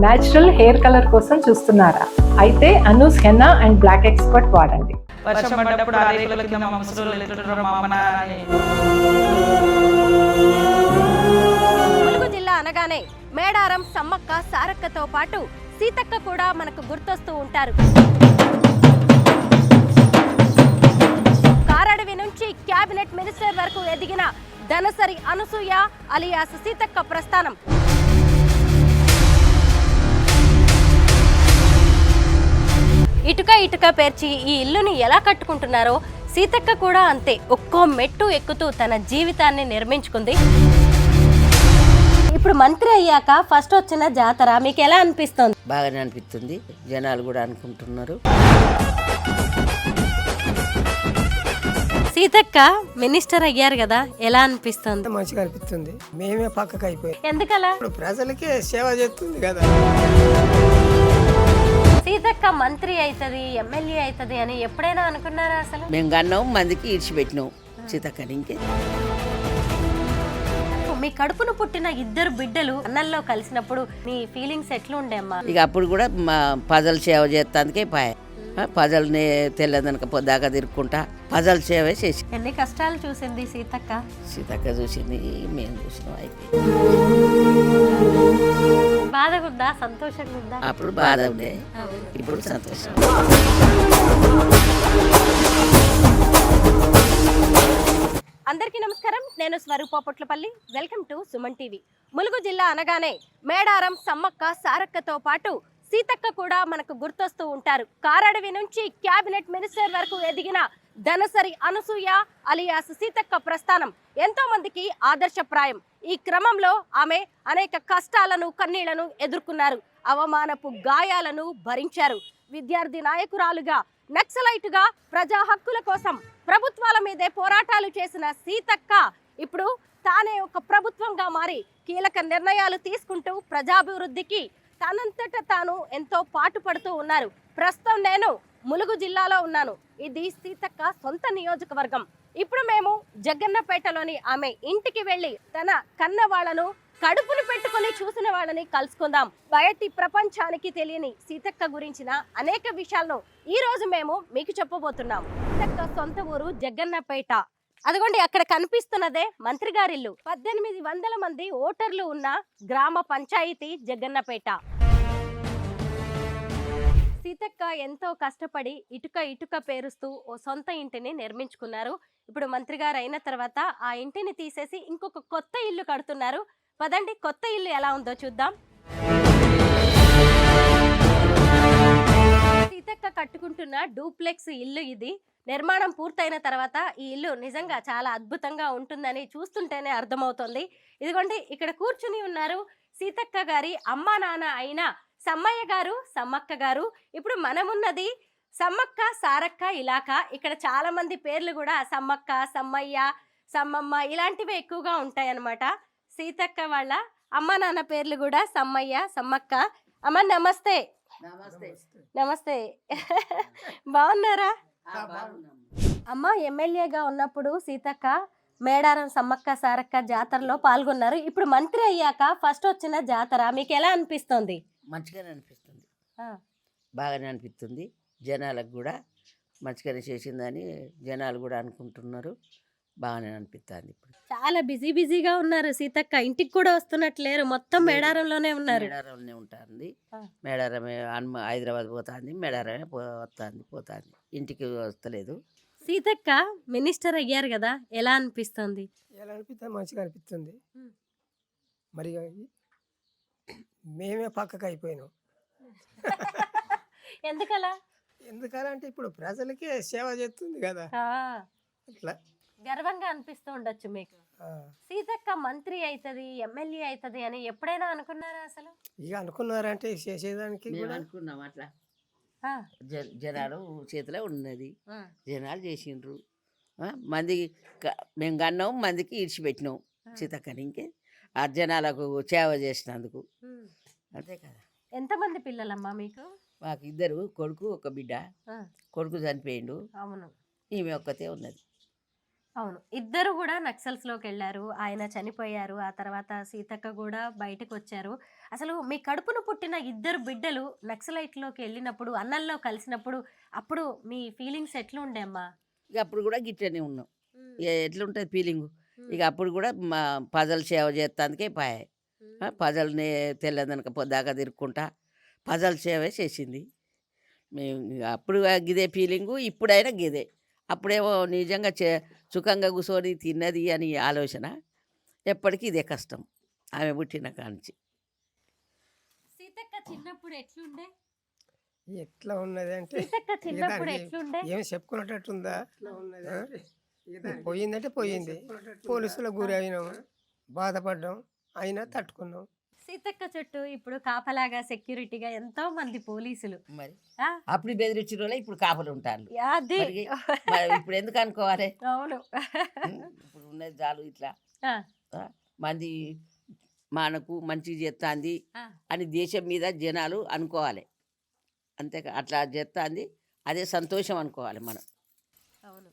Natural hair colour కోసం చూస్తున్నారా? అయితే Anoos henna and black expert వాడండి. వర్షం పడ్డప్పుడు ఆ రేకుల కింద మా ముసలోళ్ళు ఎత్తుకుంటారు మా అమ్మ నాన్న అని. ములుగు జిల్లా అనగానే మేడారం, సమ్మక్క, సారక్కతో పాటు సీతక్క కూడా మనకు గుర్తొస్తూ ఉంటారు. కారడవి నుంచి క్యాబినెట్ మినిస్టర్ వరకు ఎదిగిన ధనసరి అనసూయ అలియాస్ సీతక్క ప్రస్థానం. ఇటుక పేర్చి ఈ ఇల్లుని ఎలా కట్టుకుంటున్నారో సీతక్క కూడా అంతే ఒక్కో మెట్టు ఎక్కుతూ తన జీవితాన్ని నిర్మించుకుంది. ఇప్పుడు మంత్రి అయ్యాక ఫస్ట్ వచ్చిన జాతర మీకు ఎలా అనిపిస్తుంది? బాగానే అనిపిస్తుంది, జనాలు కూడా అనుకుంటున్నారు. సీతక్క మినిస్టర్ అయ్యారు కదా, ఎలా అనిపిస్తుంది? మంచిగా అనిపిస్తుంది. మేమే పక్కకు అయిపోయాం. ఎందుకలా? ఇప్పుడు ప్రజలకే సేవ చేస్తుంది కదా. సీతక్క మంత్రి అవుతుంది, ఎమ్మెల్యే అవుతుంది అని ఎప్పుడైనా అనుకున్నారా అసలు? మేము కన్నాం, మందికి ఇడిచిపెట్టినాం సీతక్కని. ఇంకే మీ కడుపును పుట్టిన ఇద్దరు బిడ్డలు అన్నల్లో కలిసినప్పుడు మీ ఫీలింగ్స్ ఎట్లుండే అమ్మా? ఇక అప్పుడు కూడా మా ప్రజలు సేవ చేస్తానికే పాయ, ప్రజల్ని తెల్లదనక పొద్దాక తిరుక్కుంటా ప్రజల సేవ చేసి. ఎన్ని కష్టాలు చూసింది సీతక్క? సీతక్క చూసింది, మేము చూసినాం. అయితే బాధగా ఉందా, సంతోషంగా ఉందా? అప్పుడు బాధ ఉండే, ఇప్పుడు సంతోషం. అందరికీ నమస్కారం, నేను Swaroopa Potlapalli. Welcome to Suman TV. Mulugu జిల్లా అనగానే మేడారం, సమ్మక్క, సారక్కతో పాటు సీతక్క కూడా మనకు గుర్తొస్తూ ఉంటారు. కారడవి నుంచి క్యాబినెట్ మినిస్టర్ వరకు ఎదిగిన ధనసరి అనసూయ అలియాస్ సీతక్క ప్రస్థానం ఎంతో మందికి ఆదర్శప్రాయం. ఈ క్రమంలో ఆమె అనేక కష్టాలను, కన్నీళ్లను ఎదుర్కొన్నారు. అవమానపు గాయాలను భరించారు. విద్యార్థి నాయకురాలుగా, నక్సలైట్గా ప్రజా హక్కుల కోసం ప్రభుత్వాల మీదే పోరాటాలు చేసిన సీతక్క ఇప్పుడు తానే ఒక ప్రభుత్వంగా మారి కీలక నిర్ణయాలు తీసుకుంటూ ప్రజాభివృద్ధికి తనంతట తాను ఎంతో పాటుపడుతూ ఉన్నారు. ప్రస్తుతం నేను ములుగు జిల్లాలో ఉన్నాను. ఇది సీతక్క సొంత నియోజకవర్గం. ఇప్పుడు మేము జగన్నపేటలోని ఆమె ఇంటికి వెళ్ళి తన కన్న వాళ్ళను, కడుపును పెట్టుకుని చూసిన వాళ్ళని కలుసుకుందాం. బయటి ప్రపంచానికి తెలియని సీతక్క గురించిన అనేక విషయాలను ఈ రోజు మేము మీకు చెప్పబోతున్నాం. సీతక్క సొంత ఊరు జగన్నపేట. అదిగోండి అక్కడ కనిపిస్తున్నదే మంత్రి గారిల్లు. 1800 మంది ఓటర్లు ఉన్న గ్రామ పంచాయతీ జగన్నపేట. సీతక్క ఎంతో కష్టపడి ఇటుక పేరుస్తూ ఓ సొంత ఇంటిని నిర్మించుకున్నారు. ఇప్పుడు మంత్రి గారు అయిన తర్వాత ఆ ఇంటిని తీసేసి ఇంకొక కొత్త ఇల్లు కడుతున్నారు. పదండి, కొత్త ఇల్లు ఎలా ఉందో చూద్దాం. సీతక్క కట్టుకుంటున్న డూప్లెక్స్ ఇల్లు ఇది. నిర్మాణం పూర్తయిన తర్వాత ఈ ఇల్లు నిజంగా చాలా అద్భుతంగా ఉంటుందని చూస్తుంటేనే అర్థమవుతుంది. ఇదిగోండి ఇక్కడ కూర్చుని ఉన్నారు సీతక్క గారి అమ్మా నాన్న అయిన సమ్మయ్య గారు, సమ్మక్క గారు. ఇప్పుడు మనమున్నది సమ్మక్క సారక్క ఇలాకా. ఇక్కడ చాలా మంది పేర్లు కూడా సమ్మక్క, సమ్మయ్య, సమ్మమ్మ ఇలాంటివి ఎక్కువగా ఉంటాయి అన్నమాట. సీతక్క వాళ్ళ అమ్మ నాన్న పేర్లు కూడా సమ్మయ్య, సమ్మక్క. అమ్మ నమస్తే. నమస్తే బాగున్నారా? అమ్మ ఎమ్మెల్యేగా ఉన్నప్పుడు సీతక్క మేడారం, సమ్మక్క, సారక్క జాతరలో పాల్గొన్నారు. ఇప్పుడు మంత్రి అయ్యాక ఫస్ట్ వచ్చిన జాతర మీకు ఎలా అనిపిస్తుంది? మంచిగానే అనిపిస్తుంది, బాగానే అనిపిస్తుంది. జనాలకు కూడా మంచిగానే చేసిందని జనాలు కూడా అనుకుంటున్నారు. బాగానే అనిపిస్తుంది. ఇప్పుడు చాలా బిజీగా ఉన్నారు సీతక్క. ఇంటికి కూడా వస్తున్నట్లేరు, మొత్తం మేడారంలోనే ఉన్నారు. మేడారంలోనే ఉంటుంది. మేడారమే హైదరాబాద్ పోతుంది, మేడారమే పోతుంది, ఇంటికి వస్తలేదు. సీతక్క మినిస్టర్ అయ్యారు కదా, ఎలా అనిపిస్తుంది? ఎలా అనిపిస్తుంది? మంచిగా అనిపిస్తుంది. మరి మేమే పక్కకు అయిపోయినాం. ఎందుకలా? ఎందుకంటే ఇప్పుడు ప్రజలకే సేవ చేస్తుంది కదా. అట్లా గర్వంగా అనిపిస్తూ ఉండొచ్చు మీకు. సీతక్క మంత్రి అవుతుంది, ఎమ్మెల్యే అవుతుంది అని ఎప్పుడైనా అనుకున్నారా అసలు? ఇక అనుకున్నారంటే చేసేదానికి మేము అనుకున్నాం అట్లా. జనాలు చేతిలో ఉన్నది, జనాలు చేసిండ్రు. మంది మేము కన్నాం, మందికి ఇడిచిపెట్టినాం సీతక్కని. ఇంకే ఆ జనాలకు సేవ చేసినందుకు అంతే కదా. ఎంతమంది పిల్లలమ్మా మీకు? మాకు 2 కొడుకు, ఒక బిడ్డ. కొడుకు చనిపోయిండు. అవును. ఈమె ఒక్కతే ఉన్నది. అవును, ఇద్దరు కూడా నక్సల్స్ లోకి వెళ్ళారు. ఆయన చనిపోయారు, ఆ తర్వాత సీతక్క కూడా బయటకు వచ్చారు. అసలు మీ కడుపున పుట్టిన ఇద్దరు బిడ్డలు నక్సలైట్ లోకి వెళ్ళినప్పుడు, అన్నల్లో కలిసినప్పుడు, అప్పుడు మీ ఫీలింగ్స్ ఎట్లా ఉండే అమ్మా? ఇక అప్పుడు కూడా గిట్టనే ఉన్నాం. ఎట్లుంటుంది ఫీలింగు. ఇక అప్పుడు కూడా మా పజల్ సేవ చేస్తానికే పాయే. పజల్ని తెల్లదనక పొద్దాక తిరుక్కుంటా పజల్ సేవే చేసింది. మేము ఇక అప్పుడు గిదే ఫీలింగు, ఇప్పుడైనా గిదే. అప్పుడేమో నిజంగా సుఖంగా కూర్చొని తిన్నది అని ఆలోచన. ఎప్పటికీ ఇదే కష్టం ఆమె పుట్టిన కాంచి. సీతక్క చిన్నప్పుడు ఎట్లుండే? ఎట్లా ఉన్నది అంటే సీతక్క చిన్నప్పుడు దానికి ఎట్లుండే? ఏమి చెప్పుకున్నట్టుందా? పోయిందంటే పోయింది. పోలీసులకు గురి అయినాం, బాధపడ్డాం, అయినా తట్టుకున్నాం. సీతక్క చుట్టూ ఇప్పుడు కాపలాగా సెక్యూరిటీగా ఎంతో మంది పోలీసులు. మరి ఆ, అప్పుడు బెదిరించిన వాళ్ళే ఇప్పుడు కాపలు ఉంటారు. అది మరి ఇప్పుడు ఎందుకు అనుకోవాలి? అవును. ఇప్పుడు ఉన్నది చాలు ఇట్లా ఆ, ఆ, మంది మనకు మంచి చేస్తాంది ఆ, అని దేశం మీద జనాలు అనుకోవాలి. అంతేకా అట్లా చేస్తాంది, అదే సంతోషం అనుకోవాలి మనం. అవును.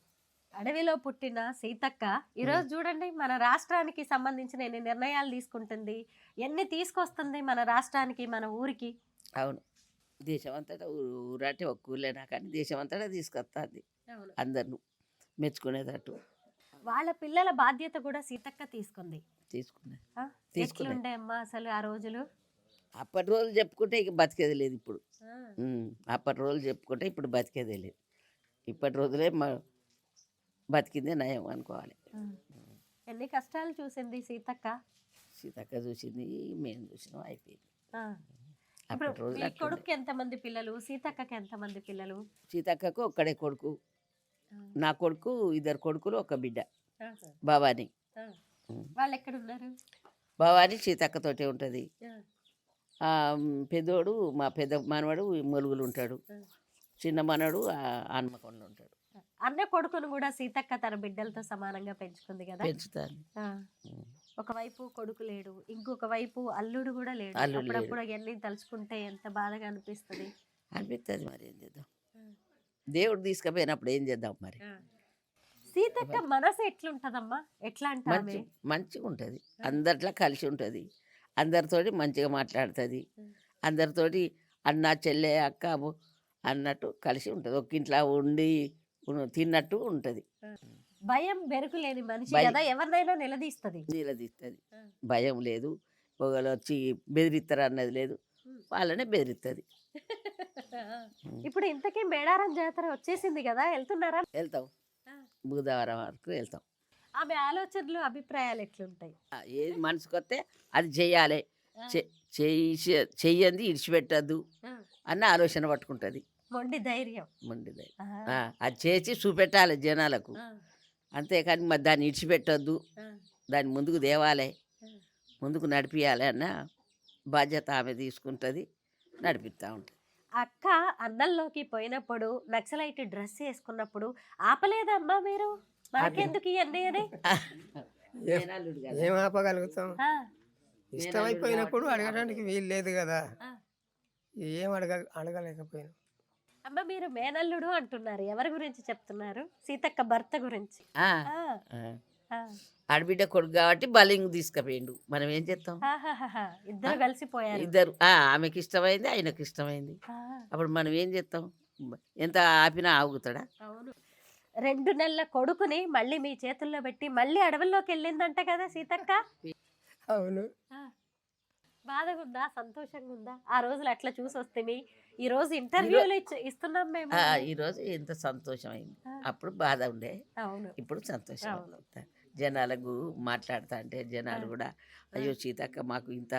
అడవిలో పుట్టిన సీతక్క ఈరోజు చూడండి మన రాష్ట్రానికి సంబంధించిన ఎన్ని నిర్ణయాలు తీసుకుంటుంది, ఎన్ని తీసుకొస్తుంది మన రాష్ట్రానికి, మన ఊరికి. అవును, దేశం అంతటా ఊరంటే ఒక్క ఊర్లేనా కానీ దేశం అంతటా తీసుకొస్తుంది అవును. అందరిని మెచ్చుకునేటట్టు. వాళ్ళ పిల్లల బాధ్యత కూడా సీతక్క తీసుకుంది. తీసుకున్నది ఆ, తీసుకున్నది. ఎట్లుండే అమ్మా అసలు ఆ రోజులు? అప్పటి రోజులు చెప్పుకుంటే ఇక బతికేది లేదు ఇప్పుడు. ఆ, అప్పటి రోజులు చెప్పుకుంటే ఇప్పుడు బతికేదే లేదు. ఇప్పటి రోజులే బతికిందే నయం అనుకోవాలి. ఆ. ఎన్ని కష్టాలు చూసింది సీతక్క. సీతక్క చూసింది, మేము చూసినాం, అయిపోయింది. ఆ. ఇప్పుడు అప్పటి రోజులు మీ అట్లుండే. కొడుకు ఎంతమంది పిల్లలు, సీతక్కకి ఎంతమంది పిల్లలు? సీతక్కకు ఒక్కడే కొడుకు, ఆ. నా కొడుకు ఇద్దరు కొడుకులు ఒక బిడ్డ ఆ. భవాని. ఆ. వాళ్ళు ఎక్కడ ఉన్నారు? భవాని సీతక్కతోటే ఉంటుంది. ఆ. పెద్దోడు మా పెద్ద మనవడు మొలుగులు ఉంటాడు, ఆ. చిన్న మనవడు హన్మకొండలో ఉంటాడు. అన్న కొడుకును కూడా సీతక్క తన బిడ్డలతో సమానంగా పెంచుకుంది కదా. పెంచుతాను. ఆ. ఒకవైపు కొడుకు లేడు, ఇంకొక వైపు అల్లుడు కూడా లేడు. అల్లుడు అప్పుడప్పుడు అవన్నీ తలుచుకుంటే ఎంత బాధగా అనిపిస్తుంది. అనిపిస్తుంది. మరి ఏం చేద్దాం, దేవుడు తీసుకుపోయినప్పుడు ఏం చేద్దాం మరి. సీతక్క మనసు ఎట్లుంటదమ్మా? ఎట్లా అంటారు? మంచిగా ఉంటుంది, అందరిలో కలిసి ఉంటుంది, అందరితోటి మంచిగా మాట్లాడుతుంది, అందరితోటి అన్న చెల్లె అక్క అన్నట్టు కలిసి ఉంటుంది, ఒక ఇంట్లో ఉండి తిన్నట్టు ఉంటుంది. భయం బెరుకు లేని మనిషి భయం. కదా, ఎవరినైనా నిలదీస్తుంది. నిలదీస్తుంది, భయం లేదు, ఒకళ్ళు వచ్చి బెదిరిస్తారు అన్నది లేదు, వాళ్ళనే బెదిరిస్తుంది. ఇప్పుడు ఇంతకీ మేడారం జాతర వచ్చేసింది కదా, వెళ్తున్నారా? వెళ్తాం, బుధవారం వరకు వెళ్తాం. ఆమె ఆలోచనలు అభిప్రాయాలు ఎట్లుంటాయి? ఏది మనసుకు వస్తే అది చెయ్యాలి, చెయ్యంది ఇడిచిపెట్టద్దు అన్న ఆలోచన పట్టుకుంటుంది. మొండి ధైర్యం. ముందుదే ఆ. అది చేసి చూపెట్టాలి జనాలకు, ఆ. అంతేకాని మరి దాన్ని ఇడిచిపెట్టద్దు, ఆ. దాన్ని ముందుకు తేవాలి, ముందుకు నడిపించాలి అన్న బాధ్యత ఆమె తీసుకుంటుంది, నడిపిస్తూ ఉంటుంది. అక్క అన్నంలోకి పోయినప్పుడు నక్సలైట్ డ్రెస్ వేసుకున్నప్పుడు ఆపలేదమ్మా మీరు? మనకెందుకు ఇవన్నీ అని? మేనల్లుడు కదా. ఏం ఆపగలుగుతాం? ఆ. ఇష్టమైపోయినప్పుడు అడగడానికి వీలు లేదు కదా, ఆ. ఏం అడగలేకపోయినా. అమ్మ మీరు మేనల్లుడు అంటున్నారు, ఎవరి గురించి చెప్తున్నారు? సీతక్క భర్త గురించి. ఆ, ఆ. ఆ. ఆ. ఆడబిడ్డ కొడుకు కాబట్టి బలింగ్ తీసుకుపోయిండు, మనం ఏం చేస్తాం? ఆహాహాహా. ఇద్దరు కలిసిపోయారు. ఇద్దరు ఆమెకి ఇష్టమైంది, ఆయనకి ఇష్టమైంది, ఆ. అప్పుడు మనం ఏం చేస్తాం? ఎంత ఆపినా ఆగుతాడా? అవును. 2 నెలల కొడుకుని మళ్ళీ మీ చేతుల్లో పెట్టి మళ్ళీ అడవుల్లోకి వెళ్ళిందంట కదా సీతక్క. అవును. ఆ. బాధగా ఉందా, సంతోషంగా ఉందా? ఆ రోజులు అట్లా చూసి వస్తే ఈ రోజు ఇంటర్వ్యూలు ఇస్తున్నాం మేము. ఈరోజు ఎంత సంతోషం అయింది. ఆ. అప్పుడు బాధ ఉండే, అవును. ఇప్పుడు సంతోషం. అవును. జనాలకు మాట్లాడుతా అంటే జనాలు కూడా అయ్యో సీతక్క మాకు ఇంత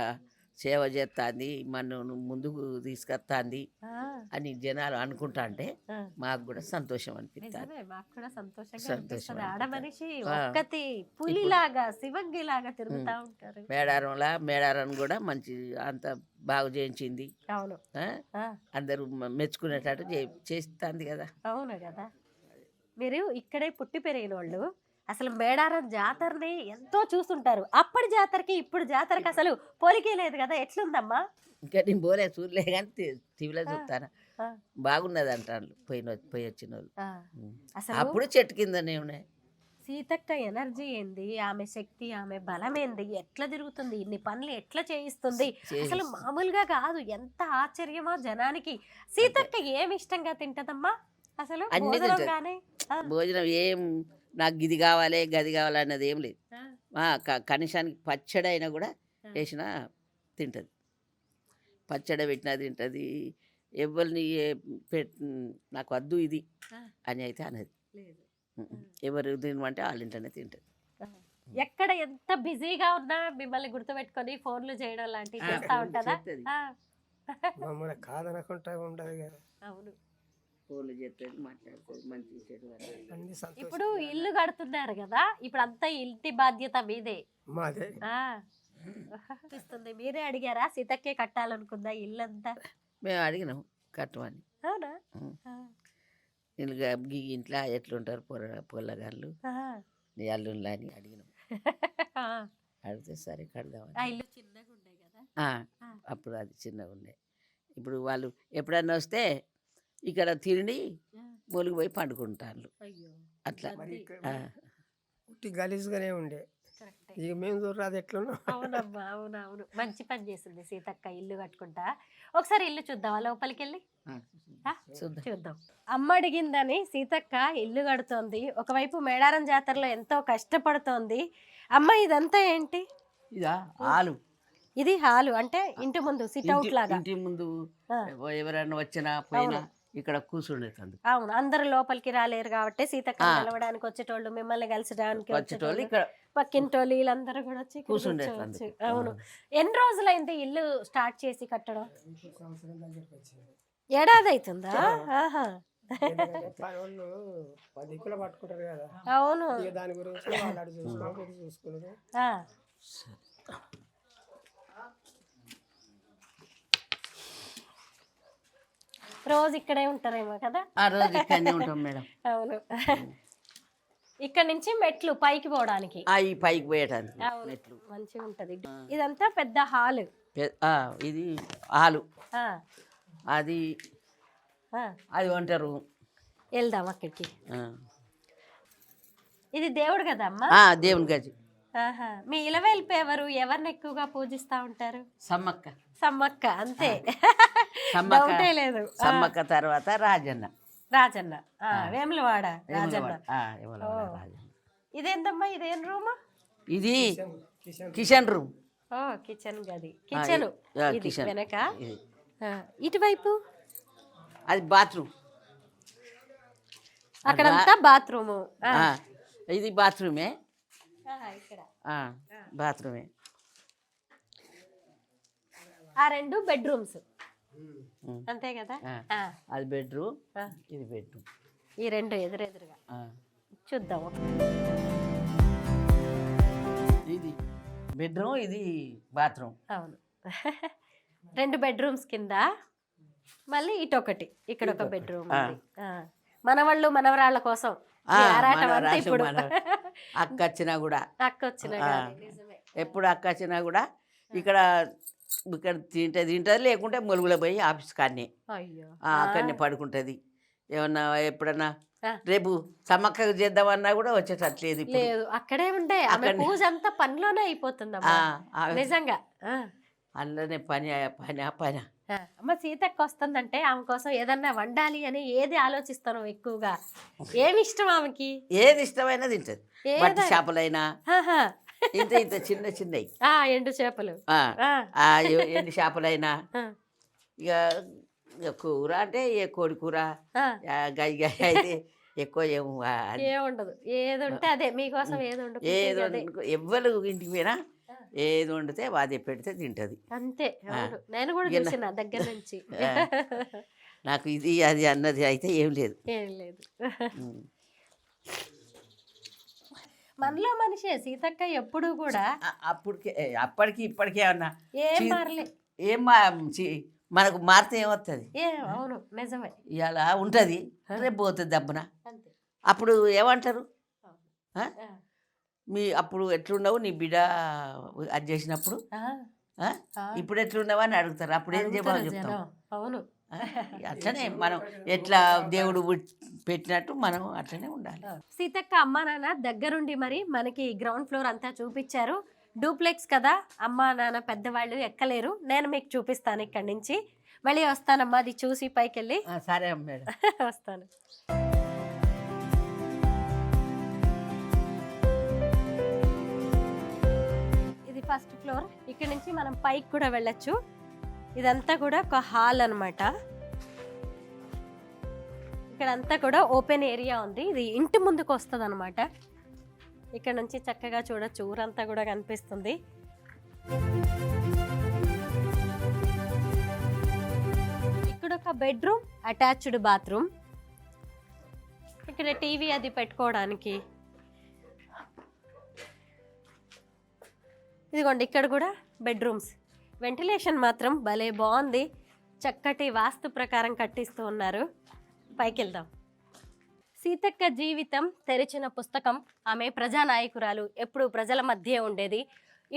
సేవ చేస్తుంది, మనను ముందుకు తీసుకొస్తుంది ఆ. అని జనాలు అనుకుంటా అంటే ఆ. మాకు కూడా సంతోషం అనిపిస్తుంది. నిజమే, మాకు కూడా సంతోషంగా సంతోషం అనిపిస్తుంది. అనిపిస్తుంది. ఆడ మనిషి ఆ. ఒక్కతి పులిలాగా శివంగిలాగా తిరుగుతా ఉంటారు. మేడారం కూడా మంచి అంత బాగు చేయించింది. అవును. ఆ? ఆ. అందరూ మెచ్చుకునేటట్టు చేస్తుంది కదా. అవును కదా. మీరు ఇక్కడే పుట్టి పెరిగిన వాళ్ళు అసలు మేడారం జాతరని ఎంతో చూస్తుంటారు. అప్పటి జాతరకి ఇప్పుడు జాతరకి అసలు పోలికే లేదు కదా, ఎట్లుందమ్మా? ఇంకా నేను పోలే చూడలే కానీ టీవీలో చూస్తాను, ఆ. బాగున్నది అంటారు పోయి వచ్చిన వాళ్ళు. ఆ. అసలు అప్పుడు చెట్టు కిందనే ఉన్నాయి. సీతక్క ఎనర్జీ ఏంది, ఆమె శక్తి, ఆమె బలం ఏంది, ఎట్లా తిరుగుతుంది, ఇన్ని పనులు ఎట్లా చేయిస్తుంది, అసలు మామూలుగా కాదు. ఎంత ఆశ్చర్యమో జనానికి. సీతక్క ఏమి ఇష్టంగా తింటదమ్మా అసలు అన్ని భోజనంగానే? భోజనం ఏం నాకు ఇది కావాలి గది కావాలి అన్నది ఏం లేదు. కనీసానికి పచ్చడి అయినా కూడా వేసినా తింటుంది. పచ్చడి పెట్టినా తింటుంది. ఎవరిని నాకు వద్దు ఇది అని అయితే అనేది. ఎవరు తినమంటే వాళ్ళ ఇంట్లోనే తింటుంది. ఎక్కడ ఎంత బిజీగా ఉన్నా మిమ్మల్ని గుర్తుపెట్టుకొని ఫోన్లు చేయడం లాంటివి చేస్తా ఉంటుందా? మమ్మల్ని కాదనకుండా ఉండదు కదా. అవును. ఫోన్లు చేస్తుంది, మాట్లాడుతుంది, మంచి చెడు అన్ని సంతోషం. ఇప్పుడు ఇల్లు కడుతున్నారు కదా, ఇప్పుడు అంతా ఇంటి బాధ్యత మీదే. మాదే. ఇస్తుంది. మీరే అడిగారా సీతక్కే కట్టాలనుకుందా ఇల్లంతా? మేము అడిగినాం కట్టమని. అవునా? ఇంట్లో ఎట్లుంటారు పొల్లగాళ్ళు అల్లుళ్ళు అని అడిగినాం. అడిగితే సరే కడదామని. ఆ ఇల్లు చిన్నగా ఉండే కదా అప్పుడు అది చిన్నగా ఉండే. ఇప్పుడు వాళ్ళు ఎప్పుడన్నా వస్తే ఇక్కడ తిండి మూలికి పోయి పండుకుంటారు అట్లా. ఉట్టి గలీజ్గానే ఉండే. ఇక మేము చూడరాదు ఎట్లున్నా. అవునమ్మా, అవునవును. మంచి పని చేసింది సీతక్క ఇల్లు కట్టుకుంటా. ఒకసారి ఇల్లు చూద్దామా లోపలికి వెళ్ళి? చూద్దాం. అమ్మ అడిగిందని సీతక్క ఇల్లు కడుతోంది. ఒకవైపు మేడారం జాతరలో ఎంతో కష్టపడుతోంది. అమ్మ ఇదంతా ఏంటి? ఇదా హాలు. ఇది హాలు అంటే ఇంటి ముందు సిట్ అవుట్ లాగా. ఇంటి ముందు ఎవరైనా వచ్చినా పోయినా ఇక్కడ కూర్చుండేది. అవును, అందరు లోపలికి రాలేరు కాబట్టి సీతక్క నిలవడానికి వచ్చేటోళ్ళు, మిమ్మల్ని కలిసడానికి వచ్చేటోళ్ళు, పక్కింటోళ్ళు వీళ్ళందరూ కూడా వచ్చి కూర్చోవచ్చు. అవును. ఎన్ని రోజులైంది ఇల్లు స్టార్ట్ చేసి కట్టడం? ఏడాది అవుతుందా? వాళ్ళు 10 కిలో పట్టుకుంటారు కదా. అవును. దాని గురించి వాళ్ళు చూసుకున్నారు. రోజు ఇక్కడే ఉంటారేమో కదా? రోజు ఇక్కడనే ఉంటాం మేడం. అవును. ఇక్కడ నుంచి మెట్లు పైకి పోవడానికి, ఈ పైకి పోయటానికి మెట్లు మంచిగా ఉంటది. ఇదంతా పెద్ద హాల్. ఇది హాలు. అది అది అంటారు. వెళ్దాం అక్కడికి. ఇది దేవుడు కదా అమ్మా? దేవుని గది. మీ ఇలవేల్పు ఎవరు? ఎవరిని ఎక్కువగా పూజిస్తా ఉంటారు? సమ్మక్క. సమ్మక్క అంతే, సమ్మక్క డౌటే లేదు. సమ్మక్క తర్వాత రాజన్న. రాజన్న వేములవాడ రాజన్న. ఇదేందమ్మా? ఇదేం రూమ్? ఇది కిచెన్ రూమ్. కిచెన్ గది. కిచెన్ వెనక. ఇటువైపు అది బాత్రూమ్. అక్కడంతా బాత్రూమ్. ఇది బాత్రూమే. ఇక్కడ బాత్రూమే. ఆ రెండు బెడ్రూమ్స్ అంతే కదా? అది బెడ్రూమ్, ఇది బెడ్రూమ్. ఈ రెండు ఎదురెదురుగా చూద్దాం. ఇది బెడ్రూమ్, ఇది బాత్రూమ్. అవును. 2 బెడ్రూమ్స్ కింద మళ్ళీ ఇటొకటి, ఇక్కడ ఒక బెడ్రూమ్. మనవాళ్ళు మనవరాళ్ళ కోసం ఇప్పుడు అక్క వచ్చినా కూడా ఎప్పుడు అక్క వచ్చినా కూడా ఇక్కడ తింటది, లేకుంటే మొలుగులో పోయి ఆఫీస్ కాడనే అక్కడనే పడుకుంటది. ఏమన్నా ఎప్పుడన్నా రేపు సమ్మక్క చేద్దామన్నా కూడా వచ్చేటట్లేదు. లేదు, అక్కడే ఉండే పూజ అంతా పనిలోనే అయిపోతుంది నిజంగా. అందులోనే పని పని పని. అమ్మ సీతక్క వస్తుందంటే ఆమె కోసం ఏదన్నా వండాలి అని ఏది ఆలోచిస్తాను ఎక్కువగా? ఏమి ఇష్టం ఆమెకి? ఏది ఇష్టమైనా తింటది. మట్టి చేపలైనా ఇంత ఇంత చిన్న చిన్నవి, ఎండు చేపలు, ఎండు చేపలైనా, ఇక కూర అంటే కోడి కూర, గయ్య గయ్య అయితే ఎక్కువ ఏముండదు. ఏది ఉంటే అదే మీకోసం. ఏది ఎవ్వరు ఇంటికి పోయినా ఏది వండితే అదే పెడితే తింటది అంతే. నేను కూడా చూసిన దగ్గర నుంచి. నాకు ఇది అది అన్నది అయితే ఏం లేదు. మనలో మనిషే సీతక్క ఎప్పుడు కూడా. అప్పటికి ఇప్పటికే అన్నా ఏం మారలే. ఏం మనకు మారితే ఏమవుతుంది? అవును నిజమే. ఇలా ఉంటుంది, రేపు పోతుంది దబ్బున. అప్పుడు ఏమంటారు? అప్పుడు ఎట్లున్నావు నీ బిడ్డ అది చేసినప్పుడు, ఇప్పుడు ఎట్లున్నావు అని అడుగుతారు. అప్పుడు ఏం చెప్పాలి చెప్తాం? అవును. అట్లనే మనం ఎట్లా దేవుడు పెట్టినట్టు మనం అట్లనే ఉండాలి. సీతక్క అమ్మా నాన్న దగ్గరుండి మరి మనకి గ్రౌండ్ ఫ్లోర్ అంతా చూపించారు. డూప్లెక్స్ కదా, అమ్మా నాన్న పెద్దవాళ్ళు ఎక్కలేరు. నేను మీకు చూపిస్తాను ఇక్కడి నుంచి. మళ్ళీ వస్తానమ్మా, అది చూసి పైకి వెళ్ళి సరే మేడం. వస్తాను. ఇది ఫస్ట్ ఫ్లోర్. ఇక్కడ నుంచి మనం పైకి కూడా వెళ్ళొచ్చు. ఇదంతా కూడా ఒక హాల్ అన్నమాట. ఇక్కడంతా కూడా ఓపెన్ ఏరియా ఉంది. ఇది ఇంటి ముందుకు వస్తుంది అనమాట. ఇక్కడ నుంచి చక్కగా చూడొచ్చు, ఊరంతా కూడా కనిపిస్తుంది. ఇక్కడ ఒక బెడ్రూమ్, అటాచ్డ్ బాత్రూమ్. ఇక్కడ టీవీ అది పెట్టుకోవడానికి. ఇదిగోండి ఇక్కడ కూడా బెడ్రూమ్స్. వెంటిలేషన్ మాత్రం భలే బాగుంది. చక్కటి వాస్తు ప్రకారం కట్టిస్తూ ఉన్నారు. పైకి వెళ్దాం. సీతక్క జీవితం తెరిచిన పుస్తకం. ఆమె ప్రజానాయకురాలు, ఎప్పుడు ప్రజల మధ్య ఉండేది.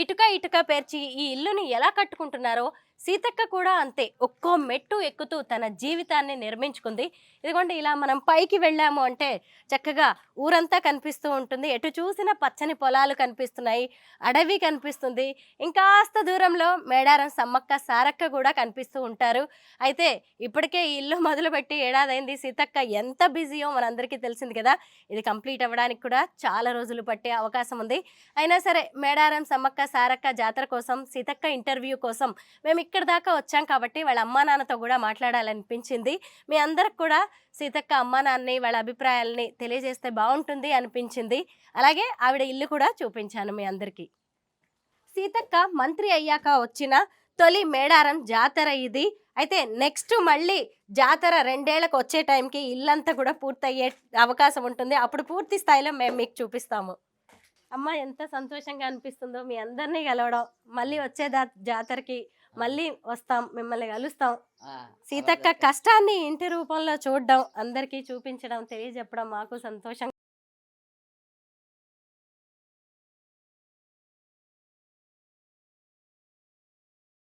ఇటుక పేర్చి ఈ ఇల్లుని ఎలా కట్టుకుంటున్నారో సీతక్క కూడా అంతే. ఒక్కో మెట్టు ఎక్కుతూ తన జీవితాన్ని నిర్మించుకుంది. ఇదిగోండి ఇలా మనం పైకి వెళ్ళాము అంటే చక్కగా ఊరంతా కనిపిస్తూ ఉంటుంది. ఎటు చూసిన పచ్చని పొలాలు కనిపిస్తున్నాయి, అడవి కనిపిస్తుంది. ఇంకాస్త దూరంలో మేడారం సమ్మక్క సారక్క కూడా కనిపిస్తూ ఉంటారు. అయితే ఇప్పటికే ఈ ఇల్లు మొదలుపెట్టి ఏడాదైంది. సీతక్క ఎంత బిజీయో మనందరికీ తెలిసింది కదా. ఇది కంప్లీట్ అవ్వడానికి కూడా చాలా రోజులు పట్టే అవకాశం ఉంది. అయినా సరే మేడారం సమ్మక్క సారక్క జాతర కోసం, సీతక్క ఇంటర్వ్యూ కోసం మేము ఇక్కడ దాకా వచ్చాం కాబట్టి వాళ్ళ అమ్మా నాన్నతో కూడా మాట్లాడాలనిపించింది. మీ అందరికి కూడా సీతక్క అమ్మా నాన్నని, వాళ్ళ అభిప్రాయాలని తెలియజేస్తే బాగుంటుంది అనిపించింది. అలాగే ఆవిడ ఇల్లు కూడా చూపించాను మీ అందరికీ. సీతక్క మంత్రి అయ్యాక వచ్చిన తొలి మేడారం జాతర ఇది. అయితే నెక్స్ట్ మళ్ళీ జాతర 2 ఏళ్లకు వచ్చే టైంకి ఇల్లంతా కూడా పూర్తయ్యే అవకాశం ఉంటుంది. అప్పుడు పూర్తి స్థాయిలో మేము మీకు చూపిస్తాము. అమ్మ ఎంత సంతోషంగా అనిపిస్తుందో మీ అందరినీ కలవడం. మళ్ళీ వచ్చే జాతరకి మళ్ళీ వస్తాం, మిమ్మల్ని కలుస్తాం. సీతక్క కష్టాన్ని ఇంటి రూపంలో చూడడం, అందరికీ చూపించడం, తెలియజెప్పడం మాకు సంతోషం.